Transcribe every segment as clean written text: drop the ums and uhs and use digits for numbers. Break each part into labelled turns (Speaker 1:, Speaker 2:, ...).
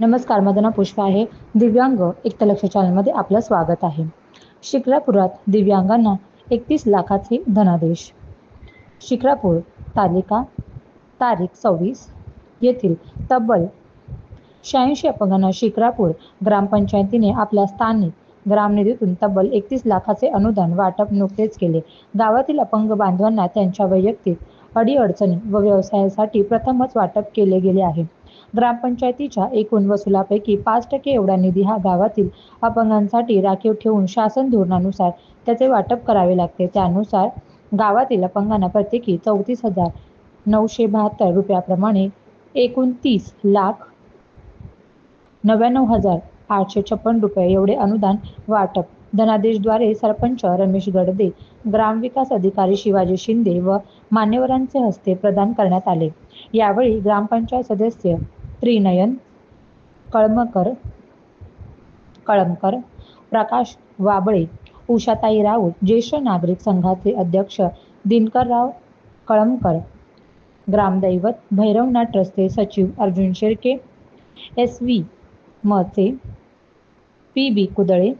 Speaker 1: नमस्कार, माझं नाव पुष्पा आहे. दिव्यांग एकलक्ष चॅनलमध्ये आपलं स्वागत आहे. शिक्रापुरात दिव्यांगांना 31 लाखाचे धनादेश. शिक्रापूर तारीख 26 येथील तब्बल 86 अपंगांना शिक्रापूर ग्रामपंचायतीने आपल्या स्थानिक ग्रामनिधीतून तब्बल 31 लाखाचे अनुदान वाटप नुकतेच केले. गावातील अपंग बांधवांना त्यांच्या वैयक्तिक अडीअडचणी व व्यवसायासाठी प्रथमच वाटप केले गेले आहे. ग्रामपंचायतीच्या एकूण वसुलापैकी 5% एवढा निधी हा गावातील अपंगांसाठी राखीव ठेवून शासन धोरणानुसार त्याचे वाटप करावे लागते. त्यानुसार गावातील अपंगांना प्रत्येकी 34,972 रुपयाप्रमाणे एकूण 30,99,856 रुपये एवढे अनुदान वाटप धनादेशद्वारे सरपंच रमेश गडदे, ग्रामविकास अधिकारी शिवाजी शिंदे व मान्यवरांचे हस्ते प्रदान करण्यात आले. यावेळी ग्रामपंचायत सदस्य त्रिनयन कळमकर, प्रकाश वाबळे, उषाताई राऊत, ज्येष्ठ नागरिक संघाचे अध्यक्ष दिनकरराव कळमकर, ग्रामदैवत भैरवनाथ ट्रस्टचे सचिव अर्जुन शेळके, SV मचे PB कुदळे,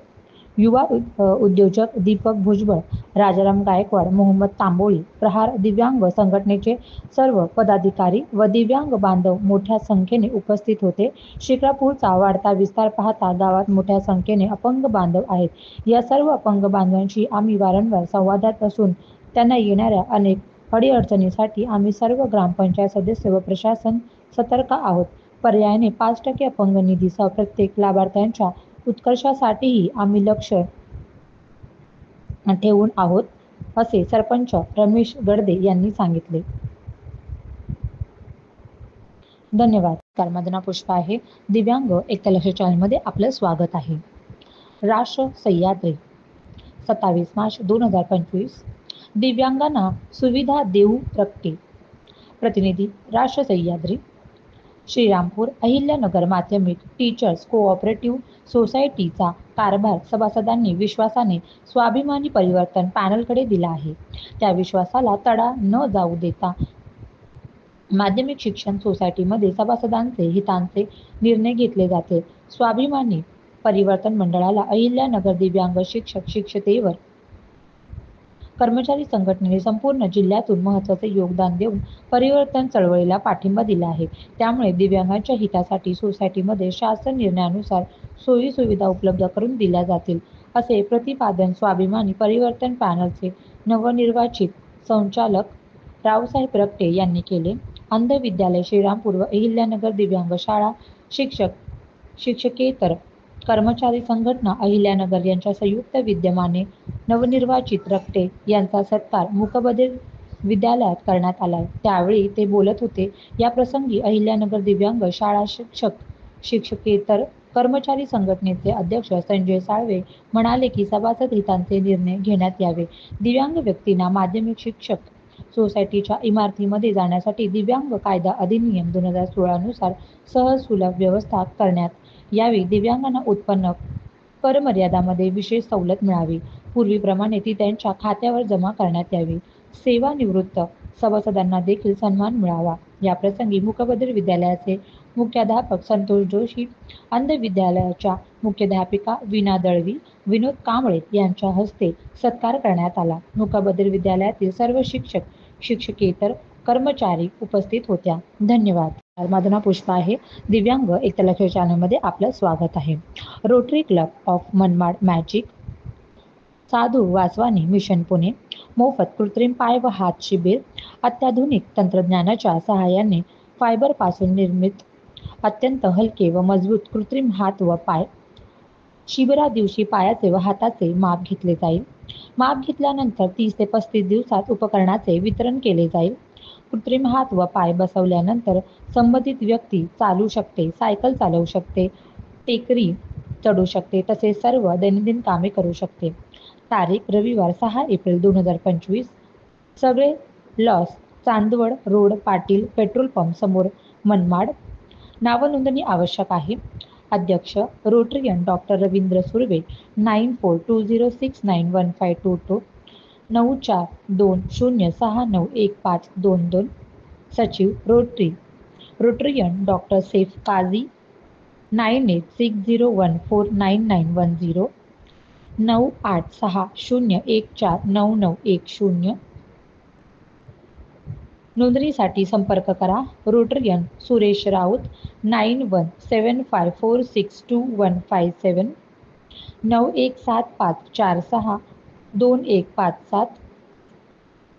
Speaker 1: युवा उद्योजक दीपक भुजबळ, राजाराम गायकवाड, मोहम्मद तांबोळी, प्रहार दिव्यांग संघटनेचे सर्व पदाधिकारी व दिव्यांग बांधव मोठ्या संख्येने उपस्थित होते. शिक्रापूरचा वाढता विस्तार पाहता गावात मोठ्या संख्येने अपंग बांधव आहेत. या सर्व अपंग बांधवांशी आम्ही वारंवार संवादात असून त्यांना येणाऱ्या अनेक अडीअडचणींसाठी आम्ही सर्व ग्रामपंचायत सदस्य व प्रशासन सतर्क आहोत. पर्यायाने 5% अपंग निधीसह प्रत्येक लाभार्थ्यांच्या उत्कर्षासाठीही आम्ही लक्ष ठेवून आहोत, असे सरपंच रमेश गडदे यांनी सांगितले. धन्यवाद. माझं नाव पुष्पा आहे. दिव्यांग एकलक्ष चॅनलमध्ये आपलं स्वागत आहे. राष्ट्र सह्याद्री 27 मार्च 2025. दिव्यांगांना सुविधा देऊ प्रगती. प्रतिनिधी राष्ट्र सह्याद्री. श्रीरामपूर अहिल्यानगर माध्यमिक टीचर्स कोऑपरेटिव्ह सोसायटीचा कारभार सभासदांनी विश्वासाने स्वाभिमानी परिवर्तन पॅनलकडे दिला आहे. त्या विश्वासाला तडा न जाऊ देता माध्यमिक शिक्षण सोसायटीमध्ये सभासदांचे हितांचे निर्णय घेतले जाते. स्वाभिमानी परिवर्तन मंडळाला अहिल्यानगर दिव्यांग शिक्षक शिक्षकेतर कर्मचारी संघटनेने संपूर्ण जिल्ह्यातून महत्त्वाचे योगदान देऊन परिवर्तन चळवळीला पाठिंबा दिला आहे. त्यामुळे दिव्यांगांच्या हितासाठी सोसायटीमध्ये शासन निर्णयानुसार सोयी सुविधा उपलब्ध करून दिल्या जातील, असे प्रतिपादन स्वाभिमानी परिवर्तन पॅनलचे नवनिर्वाचित संचालक रावसाहेब रक्टे यांनी केले. अंध विद्यालय श्रीरामपूर व अहिल्यानगर दिव्यांग शाळा शिक्षकेतर कर्मचारी संघटना अहिल्यानगर यांच्या संयुक्त विद्यमाने नवनिर्वाचित रक्टे यांचा सत्कार मूकबधिर विद्यालयात करण्यात आला. त्यावेळी ते बोलत होते. या प्रसंगी अहिल्यानगर दिव्यांग शाळा शिक्षकेतर कर्मचारी संघटनेचे अध्यक्ष संजय साळवे म्हणाले की सभासद हितांचे निर्णय घेण्यात यावे. दिव्यांग व्यक्तींना माध्यमिक शिक्षक सोसायटीच्या इमारतीमध्ये जाण्यासाठी दिव्यांग कायदा अधिनियम 2016 नुसार सहज सुलभ व्यवस्था करण्यात यावी. दिव्यांगांना उत्पन्न कर मर्यादामध्ये विशेष सवलत मिळावी. पूर्वीप्रमाणे ती त्यांच्या खात्यावर जमा करण्यात यावी. सेवानिवृत्त सभासदांना देखील सन्मान मिळावा. या प्रसंगी मूकबधिर विद्यालयाचे मुख्याध्यापक संतोष जोशी, अंध विद्यालयाच्या मुख्याध्यापिका वीणा दळवी, विनोद कांबळे यांच्या हस्ते सत्कार करण्यात आला. मूकबधिर विद्यालयातील सर्व शिक्षक शिक्षकेतर कर्मचारी उपस्थित होत्या. धन्यवाद. माझं नाव पुष्पा आहे. दिव्यांग एकलक्ष चॅनलमध्ये आपलं स्वागत आहे. Rotary club of Manmad magic, साधू वासवानी मिशन पुणे मोफत कृत्रिम पाय व हात शिबिर. अत्याधुनिक तंत्रज्ञानाच्या सहाय्याने फायबरपासून निर्मित अत्यंत हलके व मजबूत कृत्रिम हात व पाय. शिबिरा दिवशी पायाचे व हाताचे माप घेतले जाईल. माप घेतल्यानंतर 30 ते 35 दिवसात उपकरणाचे वितरण केले जाईल. कृत्रिम हात व पाय बसवल्यानंतर संबंधित व्यक्ती चालू शकते, सायकल चालवू शकते, टेकरी चढू शकते, तसेच सर्व दैनंदिन कामे करू शकते. तारीख रविवार 6 एप्रिल 2025. सगळे loss Chandwad road Patil petrol pump समोर मनमाड. नावनोंदणी आवश्यक आहे. अध्यक्ष रोटरियन डॉक्टर रवींद्र सुर्वे 9420691522 9420691522. सचिव रोटरियन डॉक्टर सैफ काझी 9860149910, 9860149910. नोंदणीसाठी संपर्क करा Rotarian Suresh Raut 9175462157, 9175462157.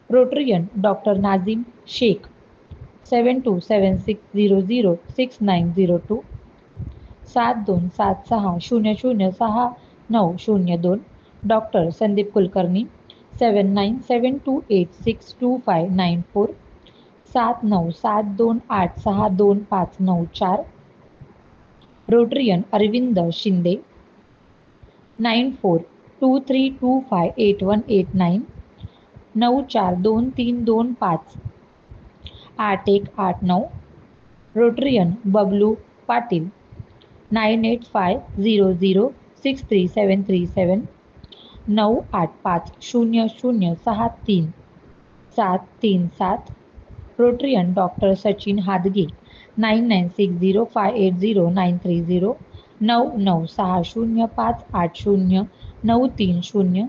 Speaker 1: Rotarian doctor Nazim Shaikh 7276006902, 7276006902. Doctor Sandeep Kulkarni 7972862594, 7972862594. Rotarian Arvind Shinde 9423258189, 9423258189. Rotarian Bablu Patil 9850063737, 9850063737. Rotarian doctor Sachin Hadge 9960580930, 9960580930.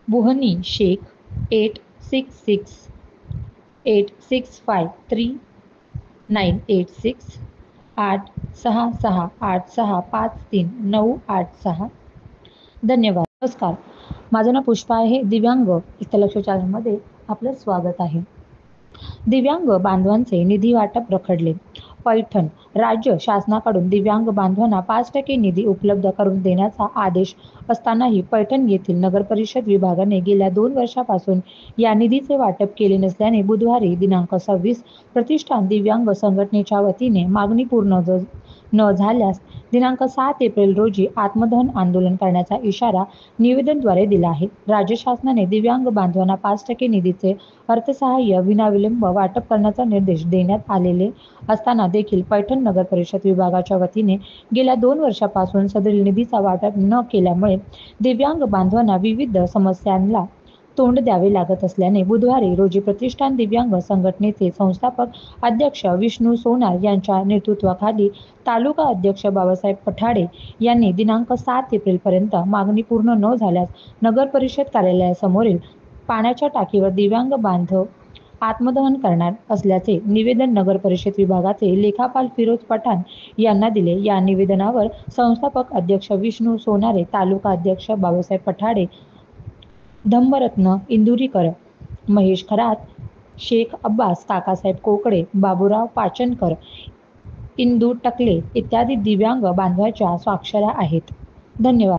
Speaker 1: Buhani Shaikh 8668653986, 8668653986. धन्यवाद. नमस्कार, माझं नाव पुष्पा आहे. दिव्यांग इथलक्ष चॅनलमध्ये आपलं स्वागत आहे. दिव्यांग बांधवांचे निधी वाटप रखडले. पैठण राज्य शासनाकडून दिव्यांग बांधवांना 5% निधी उपलब्ध करून देण्याचा आदेश असतानाही पैठण येथील नगरपरिषद विभागाने गेल्या 2 वर्षापासून या निधीचे वाटप केले नसल्याने बुधवारी दिनांक 26 प्रतिष्ठान दिव्यांग संघटनेच्या वतीने मागणी पूर्ण न झाल्यास दिनांक 7 एप्रिल रोजी आत्मदहन आंदोलन करण्याचा इशारा निवेदनद्वारे दिला आहे. राज्य शासनाने दिव्यांग बांधवांना 5% निधीचे अर्थसहाय्य विनाविलंब वाटप करण्याचा निर्देश देण्यात आलेले असताना देखील पैठण नगर परिषद विभागाच्या वतीने गेल्या 2 वर्षापासून सदरील निधीचा वाटप न केल्यामुळे दिव्यांग बांधवांना विविध समस्यांना तोंड द्यावे लागत असल्याने बुधवारी रोजी प्रतिष्ठान दिव्यांग संघटनेचे संस्थापक अध्यक्ष विष्णू सोनार यांच्या नेतृत्वाखाली तालुका अध्यक्ष बाबासाहेब पठाडे यांनी दिनांक 7 एप्रिलपर्यंत मागणी पूर्ण न झाल्यास नगर परिषद कार्यालयासमोरील पाण्याच्या टाकीवर दिव्यांग बांधव आत्मदहन करणार असल्याचे निवेदन नगर परिषद विभागाचे लेखापाल फिरोज पठाण यांना दिले. या निवेदनावर संस्थापक अध्यक्ष विष्णू सोनारे, तालुका अध्यक्ष बाबासाहेब पठाडे, धम्मरत्न इंदुरीकर, महेश खरात, शेख अब्बास, काकासाहेब कोकडे, बाबूराव पाचनकर, इंदू टकले इत्यादी दिव्यांग बांधवांच्या स्वाक्षऱ्या आहेत. धन्यवाद.